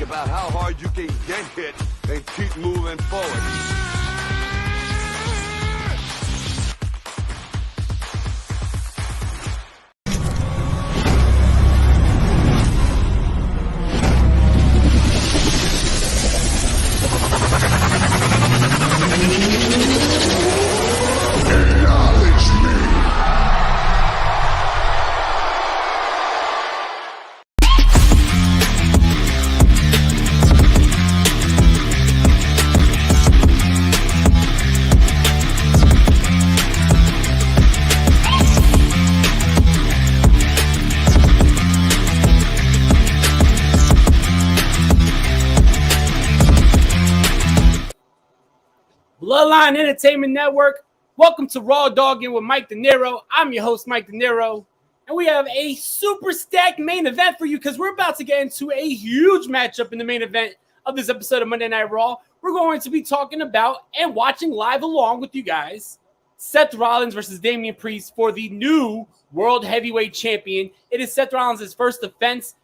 about how hard you can get hit and keep moving forward. Bloodline Entertainment Network. Welcome to Raw Doggin with Dinero. I'm your host, Mike Dinero, and we have a super stacked main event for you because we're about to get into a huge matchup in the main event of this episode of Monday Night Raw. We're going to be talking about and watching live along with you guys Seth Rollins versus Damien Priest for the new World Heavyweight Champion. It is Seth Rollins' first defense.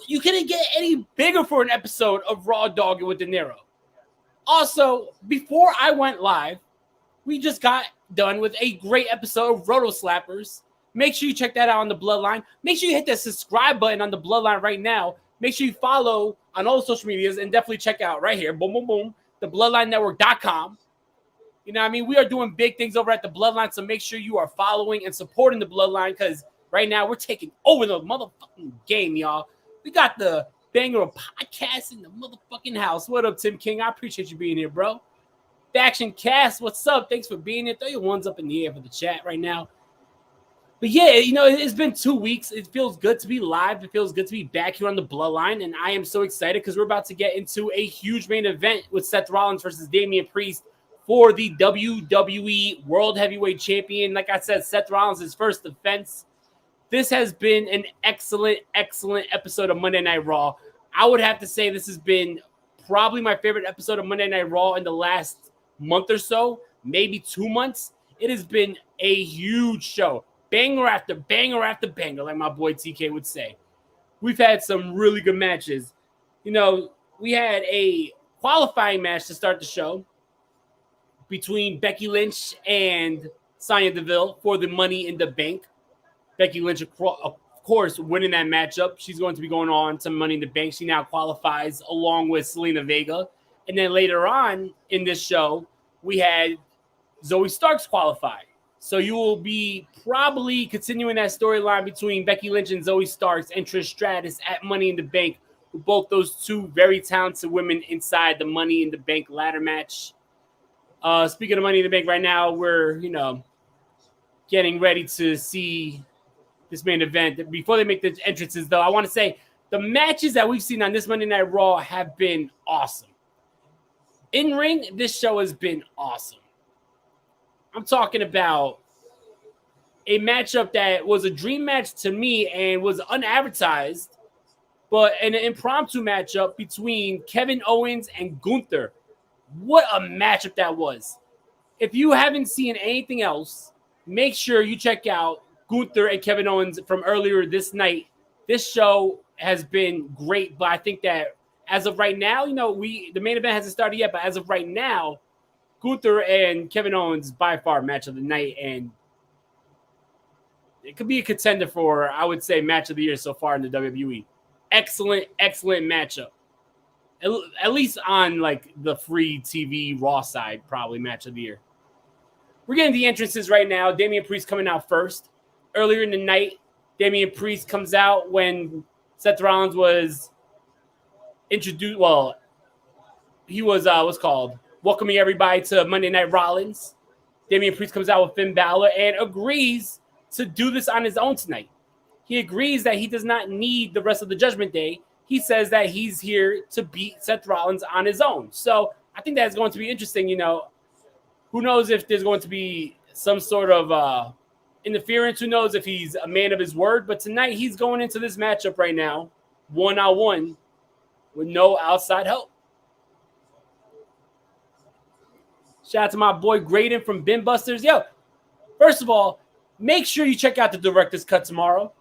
You couldn't get any bigger for an episode of Raw Doggin with Dinero. Also, before I went live, we just got done with a great episode of Roto Slappers. Make sure you check that out on the Bloodline. Make sure you hit that subscribe button on the Bloodline right now. Make sure you follow on all social medias and definitely check out right here, boom, boom, boom, the BloodlineNetwork.com. You know what I mean? We are doing big things over at the Bloodline, so make sure you are following and supporting the Bloodline because right now we're taking over the motherfucking game, y'all. We got the banger of podcasts in the motherfucking house. What up, Tim King? I appreciate you being here, bro. Faction Cast, what's up? Thanks for being here. Throw your ones up in the air for the chat right now. But yeah, you know, it's been 2 weeks. It feels good to be live. It feels good to be back here on the Bloodline, and I am so excited because we're about to get into a huge main event with Seth Rollins versus Damien Priest for the WWE World Heavyweight Champion. Like I said, Seth Rollins' first defense. This has been an excellent, excellent episode of Monday Night Raw. I would have to say this has been probably my favorite episode of Monday Night Raw in the last month or so, maybe 2 months. It has been a huge show. Banger after banger after banger, like my boy TK would say. We've had some really good matches. You know, we had a qualifying match to start the show between Becky Lynch and Sonya Deville for the Money in the Bank. Becky Lynch, of course, winning that matchup. She's going to be going on to Money in the Bank. She now qualifies along with Selena Vega. And then later on in this show, we had Zoe Starks qualify. So you will be probably continuing that storyline between Becky Lynch and Zoe Starks and Trish Stratus at Money in the Bank, with both those two very talented women inside the Money in the Bank ladder match. Speaking of Money in the Bank right now, we're, getting ready to see this main event. Before they make the entrances, though, I want to say the matches that we've seen on this Monday Night Raw have been awesome. In ring, this show has been awesome. I'm talking about a matchup that was a dream match to me and was unadvertised, but an impromptu matchup between Kevin Owens and Gunther. What a matchup that was. If you haven't seen anything else, make sure you check out Gunther and Kevin Owens from earlier this night. This show has been great, but I think that as of right now, the main event hasn't started yet, but as of right now, Gunther and Kevin Owens by far match of the night, and it could be a contender for, I would say, match of the year so far in the WWE. Excellent, excellent matchup. At least on like the free TV Raw side, probably match of the year. We're getting the entrances right now. Damien Priest coming out first. Earlier in the night, Damien Priest comes out when Seth Rollins was introduced. Well, he was welcoming everybody to Monday Night Rollins. Damien Priest comes out with Finn Balor and agrees to do this on his own tonight. He agrees that he does not need the rest of the Judgment Day. He says that he's here to beat Seth Rollins on his own. So I think that's going to be interesting. Who knows if there's going to be some sort of interference. Who knows if he's a man of his word. But tonight he's going into this matchup right now, one-on-one, with no outside help. Shout out to my boy Graydon from Bin Busters. Yo, first of all, make sure you check out the director's cut tomorrow.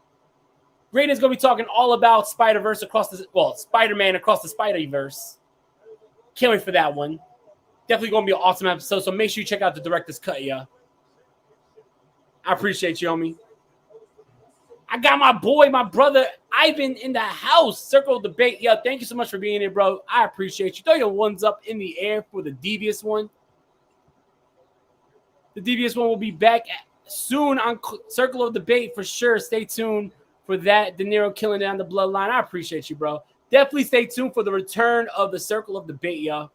Graydon's going to be talking all about Spider-Verse Spider-Man across the Spider-Verse. Can't wait for that one. Definitely going to be an awesome episode, so make sure you check out the director's cut, yeah. I appreciate you, homie. I got my boy, my brother, Ivan in the house. Circle of Debate. Yo, thank you so much for being here, bro. I appreciate you. Throw your ones up in the air for the devious one. The devious one will be back soon on Circle of Debate for sure. Stay tuned for that. Dinero killing down the bloodline. I appreciate you, bro. Definitely stay tuned for the return of the Circle of Debate, y'all.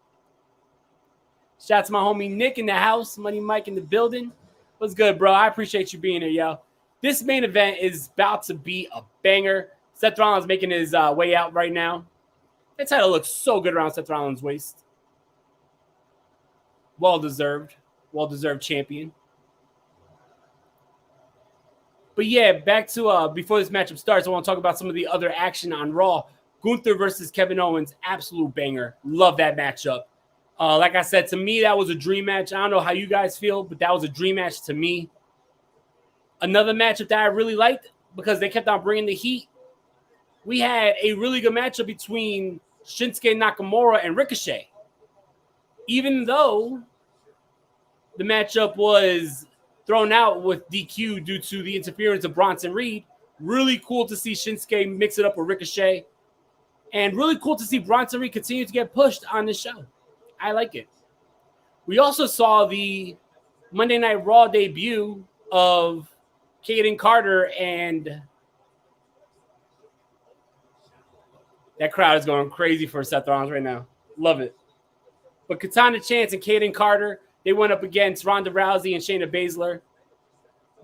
Shout out to my homie Nick in the house. Money Mike in the building. What's good, bro? I appreciate you being here, yo. This main event is about to be a banger. Seth Rollins making his way out right now. That title looks so good around Seth Rollins' waist. Well-deserved. Well-deserved champion. But yeah, back to before this matchup starts, I want to talk about some of the other action on Raw. Gunther versus Kevin Owens, absolute banger. Love that matchup. Like I said, to me, that was a dream match. I don't know how you guys feel, but that was a dream match to me. Another matchup that I really liked because they kept on bringing the heat. We had a really good matchup between Shinsuke Nakamura and Ricochet. Even though the matchup was thrown out with DQ due to the interference of Bronson Reed, really cool to see Shinsuke mix it up with Ricochet. And really cool to see Bronson Reed continue to get pushed on this show. I like it. We also saw the Monday Night Raw debut of Kaden Carter, and that crowd is going crazy for Seth Rollins right now. Love it. But Katana Chance and Kaden Carter, they went up against Ronda Rousey and Shayna Baszler.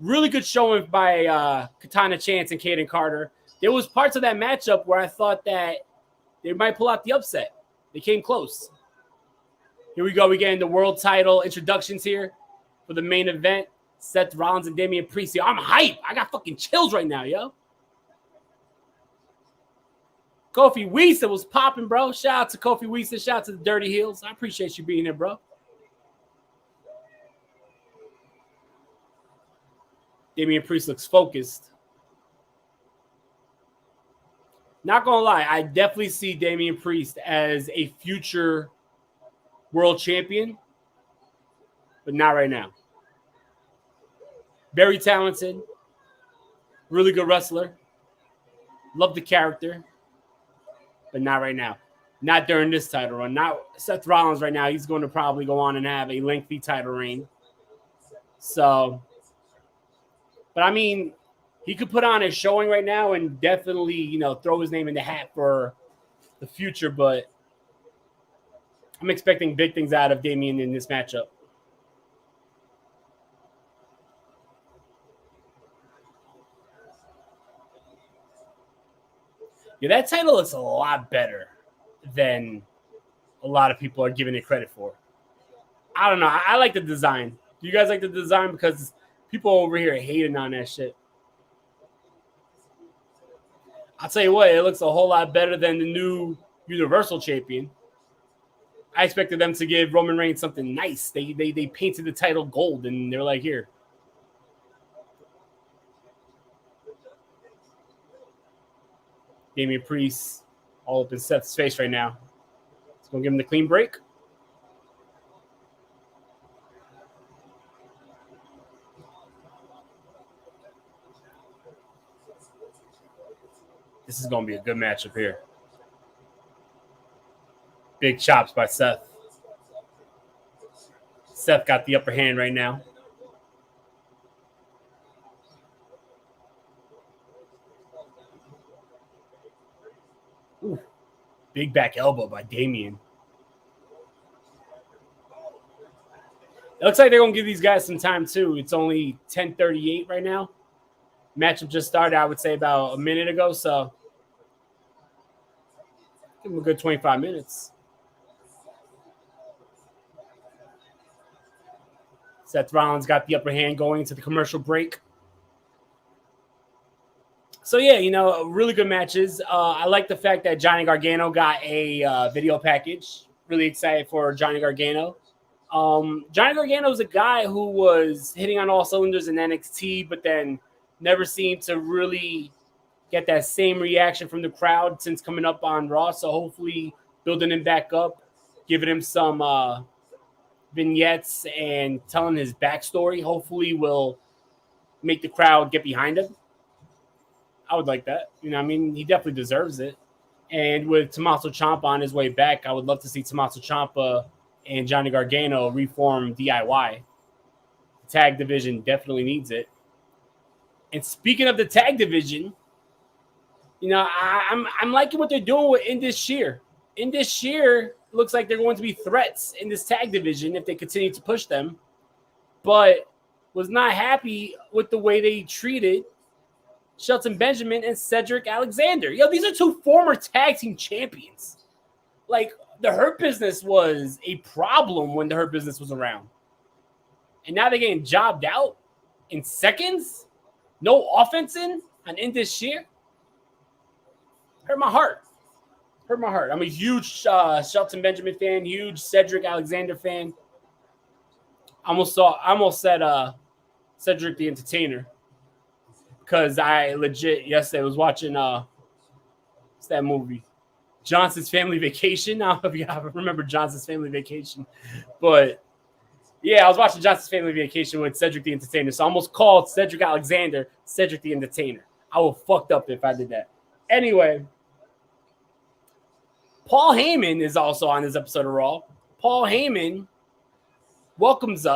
Really good showing by Katana Chance and Kaden Carter. There was parts of that matchup where I thought that they might pull out the upset. They came close. Here we go. We get into world title introductions here for the main event. Seth Rollins and Damien Priest. I'm hype. I got fucking chills right now, yo. Kofi Weeson was popping, bro. Shout out to Kofi Weeson. Shout out to the Dirty Heels. I appreciate you being here, bro. Damien Priest looks focused. Not going to lie, I definitely see Damien Priest as a future world champion, but not right now. Very talented, really good wrestler. Love the character, but not right now. Not during this title run. Not Seth Rollins right now. He's going to probably go on and have a lengthy title reign. So, but I mean, he could put on a showing right now and definitely, throw his name in the hat for the future. But I'm expecting big things out of Damien in this matchup. Yeah, that title is a lot better than a lot of people are giving it credit for. I don't know. I like the design. Do you guys like the design? Because people over here hating on that shit. I'll tell you what, it looks a whole lot better than the new Universal Champion. I expected them to give Roman Reigns something nice. They painted the title gold, and they're like, here. Damien Priest all up in Seth's face right now. It's going to give him the clean break. This is going to be a good matchup here. Big chops by Seth. Seth got the upper hand right now. Ooh, big back elbow by Damien. It looks like they're going to give these guys some time, too. It's only 10:38 right now. Matchup just started, I would say, about a minute ago. So, give them a good 25 minutes. Seth Rollins got the upper hand going into the commercial break. So, yeah, really good matches. I like the fact that Johnny Gargano got a video package. Really excited for Johnny Gargano. Johnny Gargano is a guy who was hitting on all cylinders in NXT, but then never seemed to really get that same reaction from the crowd since coming up on Raw. So hopefully building him back up, giving him some vignettes and telling his backstory, hopefully will make the crowd get behind him. I would like that. You know, I mean, he definitely deserves it. And with Tommaso Ciampa on his way back, I would love to see Tommaso Ciampa and Johnny Gargano reform DIY. The tag division definitely needs it. And speaking of the tag division, you know, I'm liking what they're doing with Indus Sher. Indus Sher looks like they're going to be threats in this tag division if they continue to push them, but was not happy with the way they treated Shelton Benjamin and Cedric Alexander. Yo, these are two former tag team champions. Like, the Hurt Business was a problem when the Hurt Business was around. And now they're getting jobbed out in seconds. No offense on Indus Sher. Hurt my heart. I'm a huge Shelton Benjamin fan, huge Cedric Alexander fan. I almost said Cedric the Entertainer. Because I legit yesterday was watching what's that movie? Johnson's Family Vacation. I don't know if you remember Johnson's Family Vacation. But yeah, I was watching Johnson's Family Vacation with Cedric the Entertainer. So I almost called Cedric Alexander Cedric the Entertainer. I would have fucked up if I did that. Anyway, Paul Heyman is also on this episode of Raw. Paul Heyman tells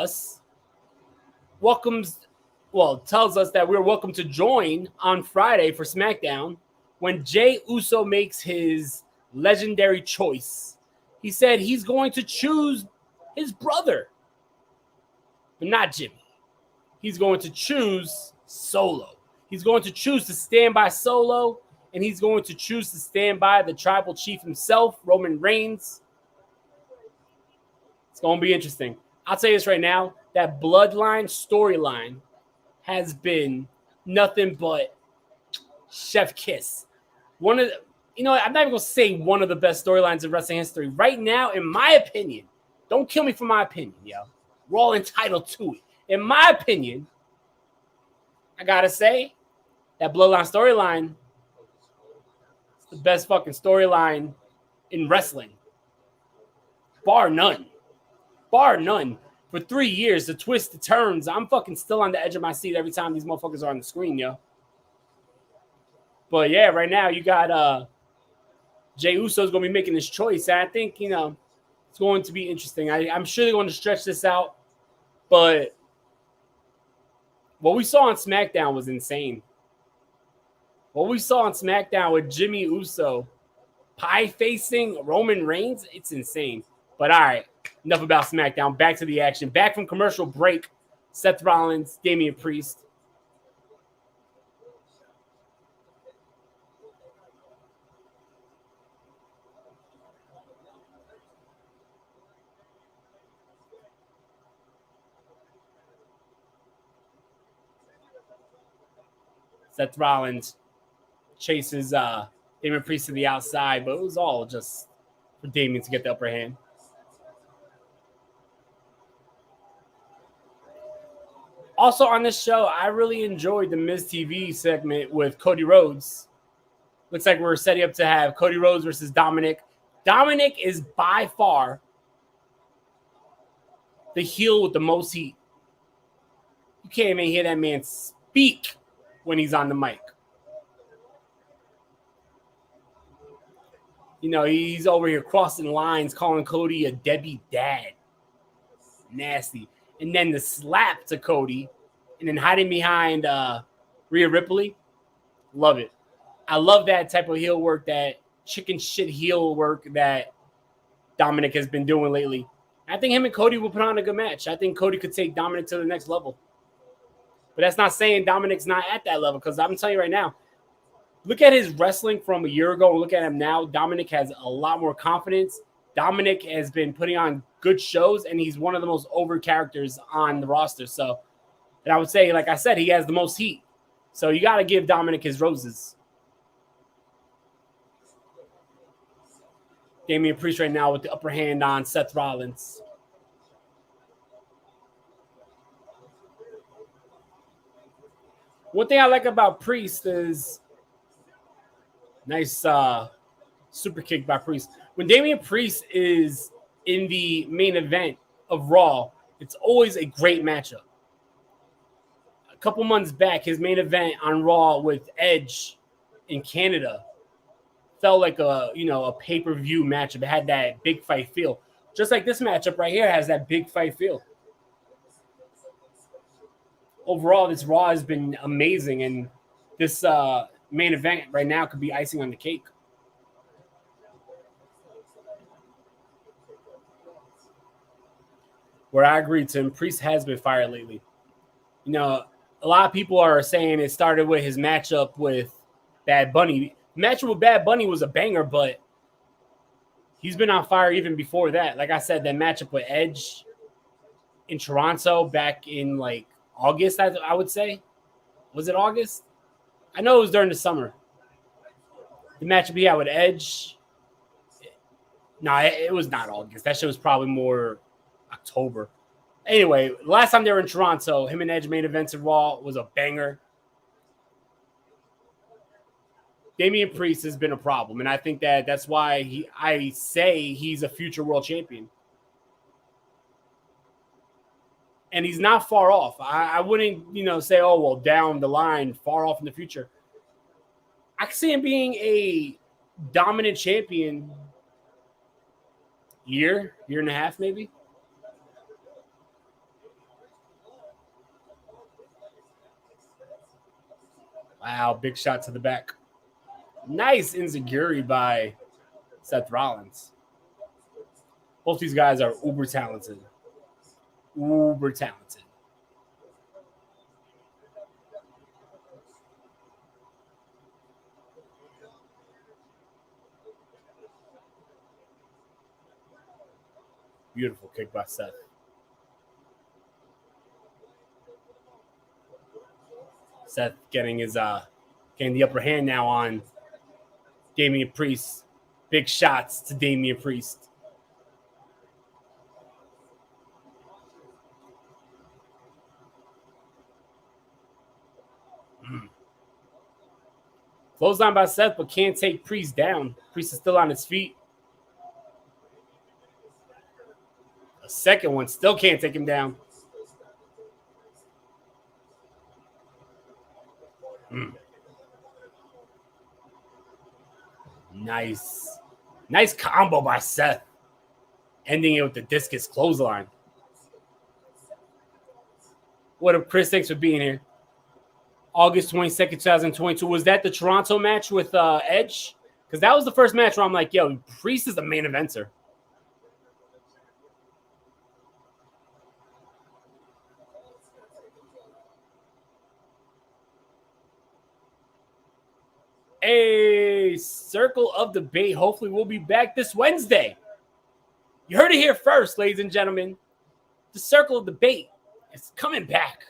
us that we're welcome to join on Friday for SmackDown when Jey Uso makes his legendary choice. He said he's going to choose his brother, but not Jimmy. He's going to choose Solo. He's going to choose to stand by Solo, and he's going to choose to stand by the tribal chief himself, Roman Reigns. It's going to be interesting. I'll tell you this right now, that Bloodline storyline has been nothing but chef kiss. I'm not even going to say one of the best storylines in wrestling history. Right now, in my opinion, don't kill me for my opinion, yo. We're all entitled to it. In my opinion, I got to say, that Bloodline storyline is the best fucking storyline in wrestling. Bar none. For 3 years, the twists, the turns, I'm fucking still on the edge of my seat every time these motherfuckers are on the screen, yo. But yeah, right now you got Jey Uso's going to be making this choice. And I think, it's going to be interesting. I'm sure they're going to stretch this out. But what we saw on SmackDown was insane. What we saw on SmackDown with Jimmy Uso pie-facing Roman Reigns, it's insane. But all right, enough about SmackDown. Back to the action. Back from commercial break, Seth Rollins, Damien Priest. Seth Rollins chases Damien Priest to the outside, but it was all just for Damien to get the upper hand. Also on this show, I really enjoyed the Miz TV segment with Cody Rhodes. Looks like we're setting up to have Cody Rhodes versus Dominic. Dominic is by far the heel with the most heat. You can't even hear that man speak when he's on the mic. He's over here crossing lines, calling Cody a deadbeat dad. Nasty. And then the slap to Cody, and then hiding behind Rhea Ripley. Love it. I love that type of heel work, that chicken shit heel work that Dominic has been doing lately. I think him and Cody will put on a good match. I think Cody could take Dominic to the next level. But that's not saying Dominic's not at that level, because I'm telling you right now, look at his wrestling from a year ago and look at him now. Dominic has a lot more confidence. Dominic has been putting on good shows, and he's one of the most over characters on the roster. So, and I would say, like I said, he has the most heat. So you got to give Dominic his roses. Damien Priest right now with the upper hand on Seth Rollins. One thing I like about Priest is Nice super kick by Priest. When Damien Priest is in the main event of Raw, it's always a great matchup. A couple months back, his main event on Raw with Edge in Canada felt like a pay-per-view matchup. It had that big fight feel. Just like this matchup right here has that big fight feel. Overall, this Raw has been amazing, and this main event right now could be icing on the cake. Where I agree, Tim, Priest has been fired lately. You know, a lot of people are saying it started with his matchup with Bad Bunny. The matchup with Bad Bunny was a banger, but he's been on fire even before that. Like I said, that matchup with Edge in Toronto back in like August, I would say. Was it August? I know it was during the summer. The matchup he had with Edge. No, it was not August. That shit was probably more October. Anyway, last time they were in Toronto, him and Edge main events in Raw was a banger. Damien Priest has been a problem, and I think that's why I say he's a future world champion. And he's not far off. I wouldn't, say, oh, well, down the line, far off in the future. I can see him being a dominant champion year and a half, maybe. Wow, big shot to the back. Nice enziguri by Seth Rollins. Both these guys are uber talented. Uber talented. Beautiful kick by Seth. Seth getting the upper hand now on Damien Priest. Big shots to Damien Priest. Clothesline by Seth, but can't take Priest down. Priest is still on his feet. A second one, still can't take him down. Nice. Nice combo by Seth. Ending it with the discus clothesline. What up, Chris? Thanks for being here. August 22nd, 2022. Was that the Toronto match with Edge? Because that was the first match where I'm like, yo, Priest is the main eventer. A Circle of Debate. Hopefully we'll be back this Wednesday. You heard it here first, ladies and gentlemen. The Circle of Debate is coming back.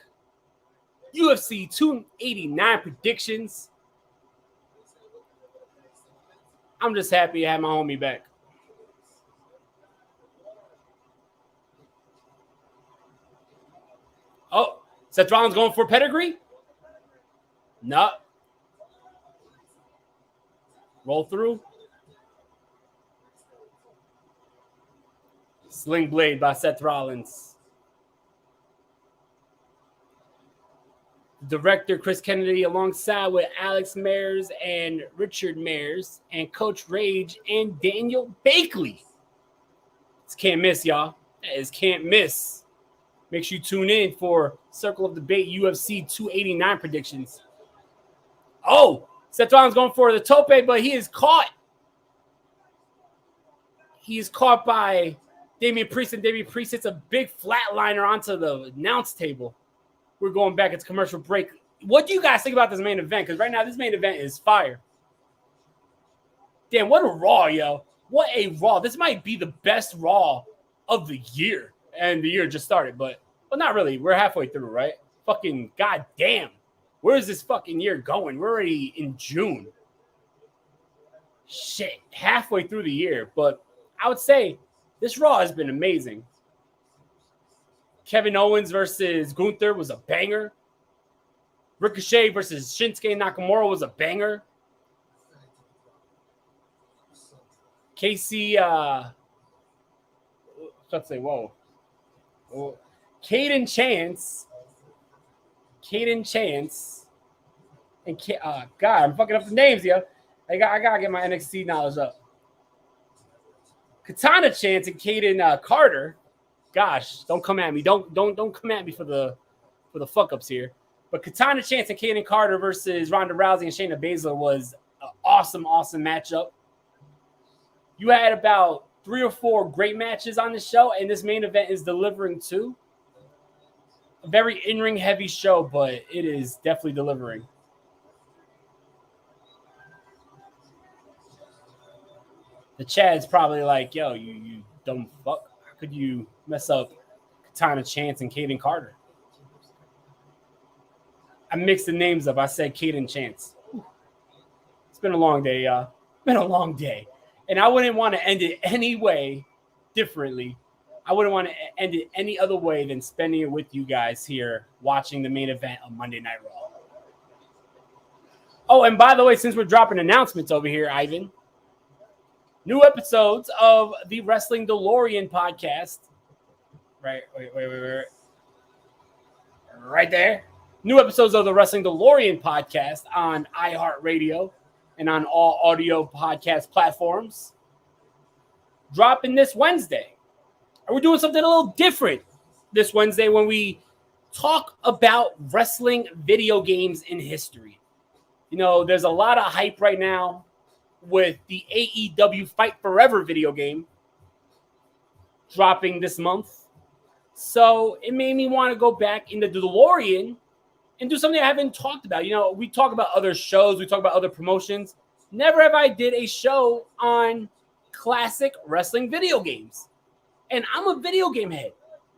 UFC 289 predictions. I'm just happy to have my homie back. Oh, Seth Rollins going for pedigree? No. Roll through. Sling blade by Seth Rollins. Director Chris Kennedy alongside with Alex Mayers and Richard Mayers and Coach Rage and Daniel Bakley. It's can't miss, y'all. That is can't miss. Make sure you tune in for Circle of Debate UFC 289 predictions. Oh, Seth Rollins going for the tope, but he is caught. He is caught by Damien Priest, and Damien Priest hits a big flatliner onto the announce table. We're going back. It's commercial break. What do you guys think about this main event? Because right now, this main event is fire. Damn, what a Raw, yo. What a Raw. This might be the best Raw of the year. And the year just started, but not really. We're halfway through, right? Fucking goddamn. Where is this fucking year going? We're already in June. Shit, halfway through the year. But I would say this Raw has been amazing. Kevin Owens versus Gunther was a banger. Ricochet versus Shinsuke Nakamura was a banger. Casey, let's say, whoa. Caden Chance, and God, I'm fucking up the names, yo. I gotta get my NXT knowledge up. Katana Chance and Caden Carter. Gosh, don't come at me. Don't come at me for the fuck ups here. But Katana Chance and Caden Carter versus Ronda Rousey and Shayna Baszler was an awesome matchup. You had about 3 or 4 great matches on the show, and this main event is delivering too. A very in-ring heavy show, but it is definitely delivering. The Chad's probably like, yo, you dumb fuck. How could you mess up Katana Chance and Caden Carter? I mixed the names up. I said Caden Chance. It's been a long day, y'all. Been a long day. And I wouldn't want to end it any way differently. I wouldn't want to end it any other way than spending it with you guys here watching the main event of Monday Night Raw. Oh, and by the way, since we're dropping announcements over here, Ivan, new episodes of the Wrestling DeLorean podcast. Wait. Right there. New episodes of the Wrestling DeLorean podcast on iHeartRadio and on all audio podcast platforms. Dropping this Wednesday. And we're doing something a little different this Wednesday when we talk about wrestling video games in history. You know, there's a lot of hype right now with the AEW Fight Forever video game dropping this month. So it made me want to go back in the DeLorean and do something I haven't talked about. You know, we talk about other shows, we talk about other promotions. Never have I did a show on classic wrestling video games. And I'm a video game head.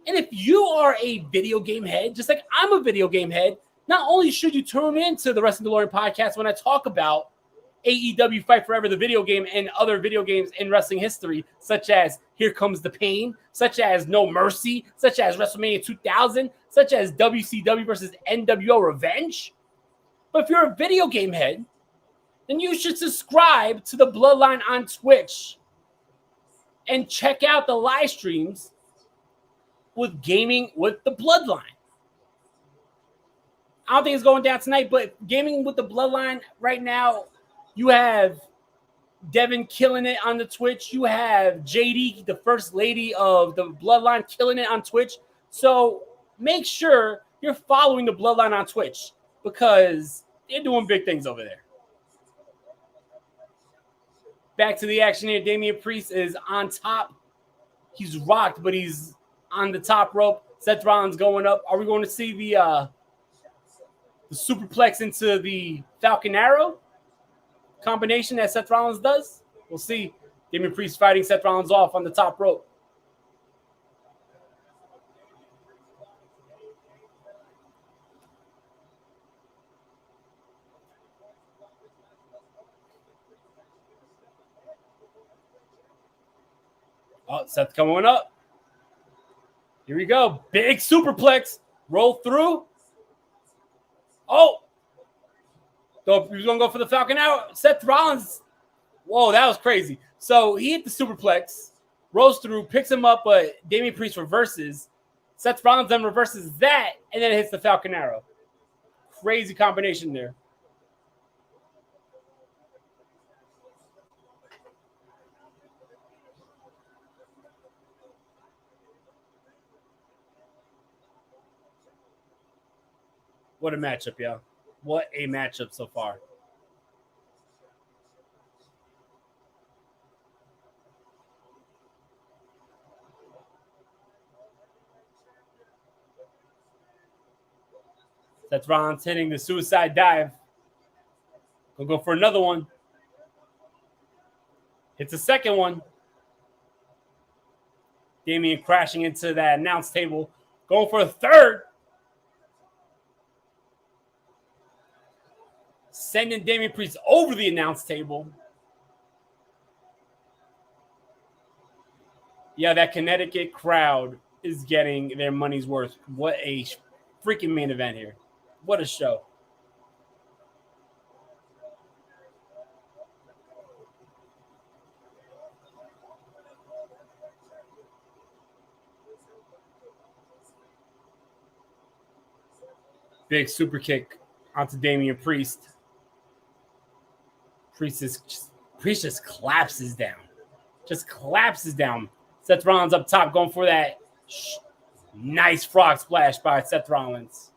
And if you are a video game head, just like I'm a video game head, not only should you tune into the Wrestling DeLorean podcast when I talk about AEW Fight Forever, the video game, and other video games in wrestling history, such as Here Comes the Pain, such as No Mercy, such as WrestleMania 2000, such as WCW versus NWO Revenge. But if you're a video game head, then you should subscribe to the Bloodline on Twitch and check out the live streams with Gaming with the Bloodline. I don't think it's going down tonight, but Gaming with the Bloodline right now, you have Devin killing it on the Twitch. You have JD, the first lady of the Bloodline, killing it on Twitch. So make sure you're following the Bloodline on Twitch because they're doing big things over there. Back to the action here. Damien Priest is on top. He's rocked, but he's on the top rope. Seth Rollins going up. Are we going to see the superplex into the Falcon Arrow combination that Seth Rollins does? We'll see. Damien Priest fighting Seth Rollins off on the top rope. Oh, Seth coming up. Here we go. Big superplex. Roll through. Oh. So he's going to go for the Falcon Arrow. Seth Rollins. Whoa, that was crazy. So he hit the superplex. Rolls through. Picks him up, but Damien Priest reverses. Seth Rollins then reverses that, and then hits the Falcon Arrow. Crazy combination there. What a matchup, y'all. What a matchup so far. Seth Rollins hitting the suicide dive. We'll go for another one. Hits the second one. Damien crashing into that announce table. Going for a third. Sending Damien Priest over the announce table. Yeah, that Connecticut crowd is getting their money's worth. What a freaking main event here. What a show. Big super kick onto Damien Priest. Priest just collapses down. Just collapses down. Seth Rollins up top going for that nice frog splash by Seth Rollins.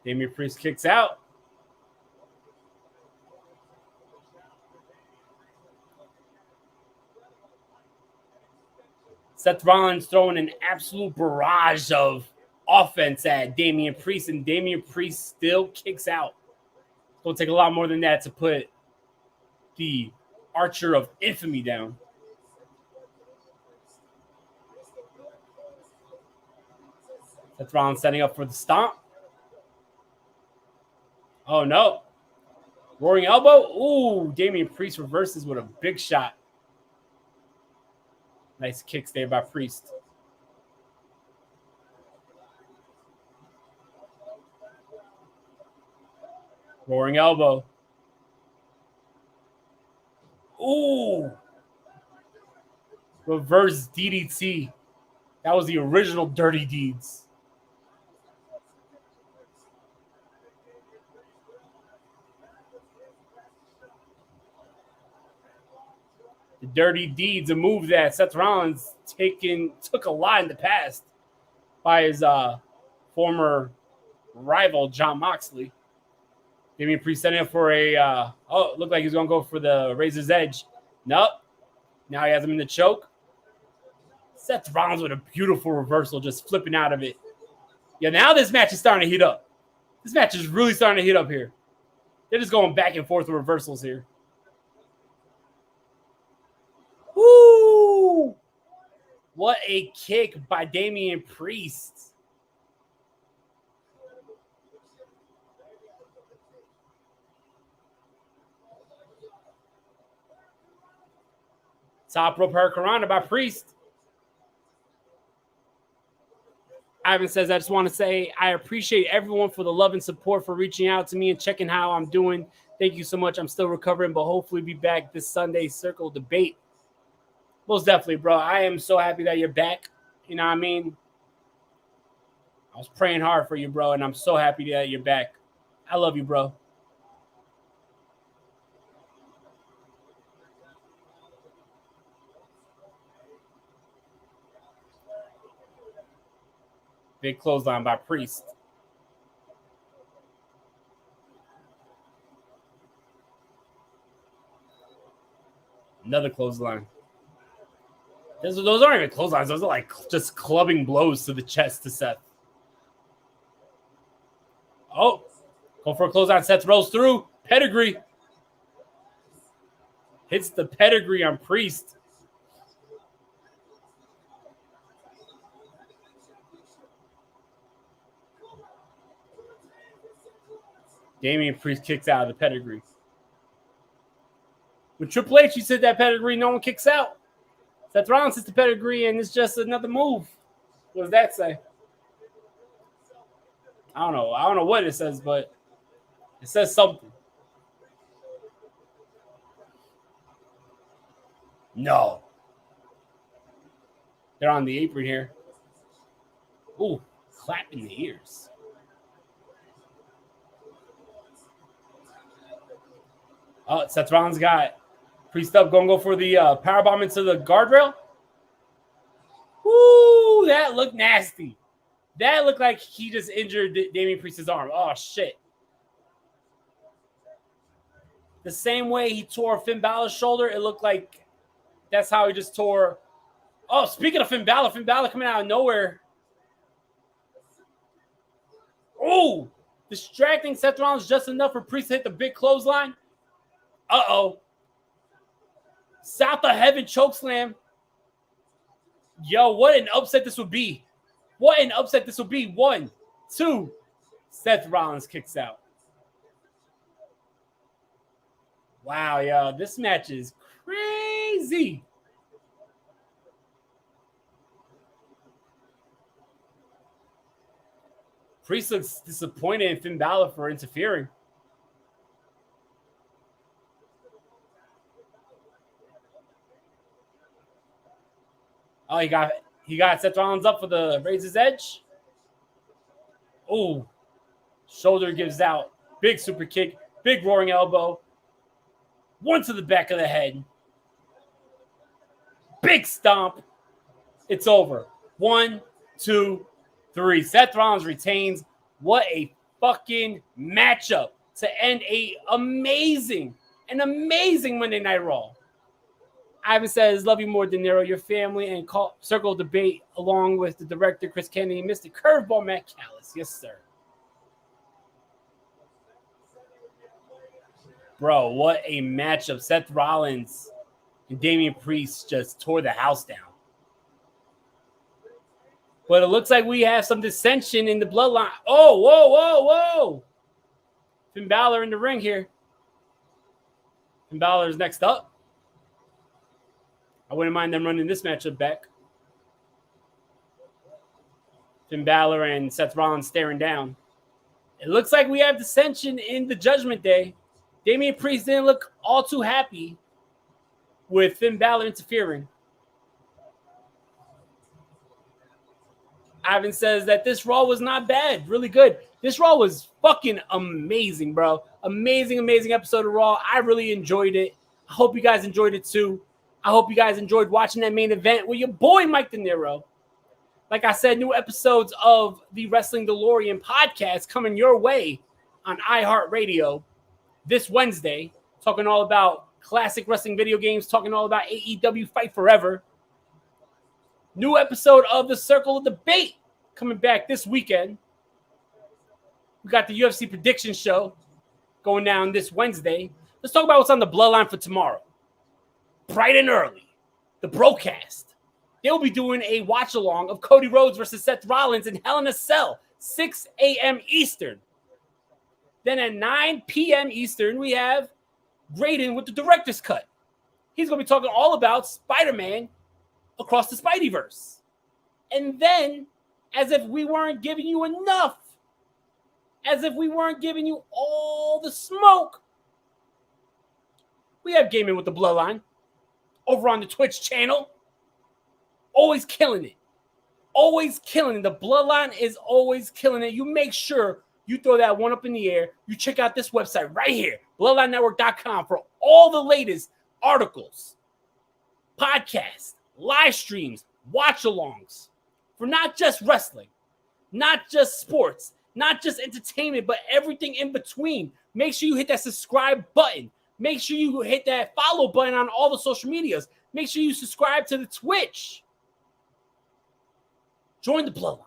Damien Priest kicks out. Seth Rollins throwing an absolute barrage of offense at Damien Priest, and Damien Priest still kicks out. It's going to take a lot more than that to put the Archer of Infamy down. Seth Rollins setting up for the stomp. Oh, no. Roaring elbow. Ooh, Damien Priest reverses with a big shot. Nice kicks there by Priest. Roaring elbow. Ooh. Reverse DDT. That was the original Dirty Deeds. The Dirty Deeds, a move that Seth Rollins took a lot in the past by his former rival, Jon Moxley. Damien Priest setting up for it looked like he's going to go for the Razor's Edge. Nope. Now he has him in the choke. Seth Rollins with a beautiful reversal, just flipping out of it. Yeah, now this match is starting to heat up. This match is really starting to heat up here. They're just going back and forth with reversals here. Woo! What a kick by Damien Priest. Top rope hurricanrana by Priest. Ivan says, I just want to say I appreciate everyone for the love and support, for reaching out to me and checking how I'm doing. Thank you so much. I'm still recovering, but hopefully be back this Sunday Circle Debate. Most definitely, bro. I am so happy that you're back. You know what I mean? I was praying hard for you, bro, and I'm so happy that you're back. I love you, bro. Big clothesline by Priest. Another clothesline. Those aren't even clotheslines. Those are like just clubbing blows to the chest to Seth. Oh, go for a clothesline. Seth rolls through. Pedigree. Hits the pedigree on Priest. Damien Priest kicks out of the pedigree. With Triple H, he said that pedigree, no one kicks out. Seth Rollins hits the pedigree, and it's just another move. What does that say? I don't know. I don't know what it says, but it says something. No. They're on the apron here. Ooh, clap in the ears. Oh, Seth Rollins got Priest up, going to go for the powerbomb into the guardrail. Woo, that looked nasty. That looked like he just injured Damien Priest's arm. Oh, shit. The same way he tore Finn Balor's shoulder, it looked like that's how he just tore. Oh, speaking of Finn Balor coming out of nowhere. Oh, distracting Seth Rollins just enough for Priest to hit the big clothesline. Uh-oh. South of Heaven chokeslam. Yo, what an upset this would be. What an upset this would be. 1, 2. Seth Rollins kicks out. Wow, yo. This match is crazy. Priest looks disappointed in Finn Balor for interfering. Oh, he got He got Seth Rollins up for the Razor's Edge. Oh, shoulder gives out. Big super kick. Big roaring elbow. One to the back of the head. Big stomp. It's over. 1, 2, 3. Seth Rollins retains. What a fucking matchup to end an amazing Monday Night Raw. Ivan says, love you more, Dinero, your family, and circle debate along with the director, Chris Kennedy, and Mr. Curveball, Matt Callis. Yes, sir. Bro, what a matchup. Seth Rollins and Damien Priest just tore the house down. But it looks like we have some dissension in the bloodline. Oh, whoa. Finn Balor in the ring here. Finn Balor's next up. I wouldn't mind them running this matchup back. Finn Balor and Seth Rollins staring down. It looks like we have dissension in the Judgment Day. Damien Priest didn't look all too happy with Finn Balor interfering. Ivan says that this Raw was not bad. Really good. This Raw was fucking amazing, bro. Amazing episode of Raw. I really enjoyed it. I hope you guys enjoyed it too. I hope you guys enjoyed watching that main event with your boy, Mike Dinero. Like I said, new episodes of the Wrestling DeLorean podcast coming your way on iHeartRadio this Wednesday. Talking all about classic wrestling video games. Talking all about AEW Fight Forever. New episode of The Circle of Debate coming back this weekend. We got the UFC prediction show going down this Wednesday. Let's talk about what's on the bloodline for tomorrow. Bright and early, the broadcast. They'll be doing a watch-along of Cody Rhodes versus Seth Rollins in Hell in a Cell, 6 a.m. Eastern. Then at 9 p.m. Eastern, we have Graydon with the director's cut. He's going to be talking all about Spider-Man across the Spideyverse. And then, as if we weren't giving you enough, as if we weren't giving you all the smoke, we have Gaming with the Bloodline over on the Twitch channel. Always killing it. Always killing it. The Bloodline is always killing it. You make sure you throw that one up in the air. You check out this website right here, bloodlinenetwork.com, for all the latest articles, podcasts, live streams, watch-alongs for not just wrestling, not just sports, not just entertainment, but everything in between. Make sure you hit that subscribe button. Make sure you hit that follow button on all the social medias. Make sure you subscribe to the Twitch. Join the Bloodline.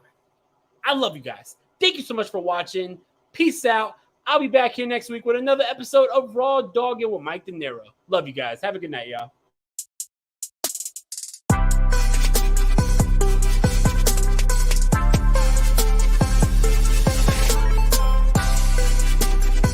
I love you guys. Thank you so much for watching. Peace out. I'll be back here next week with another episode of Raw Doggin with Mike Dinero. Love you guys. Have a good night, y'all.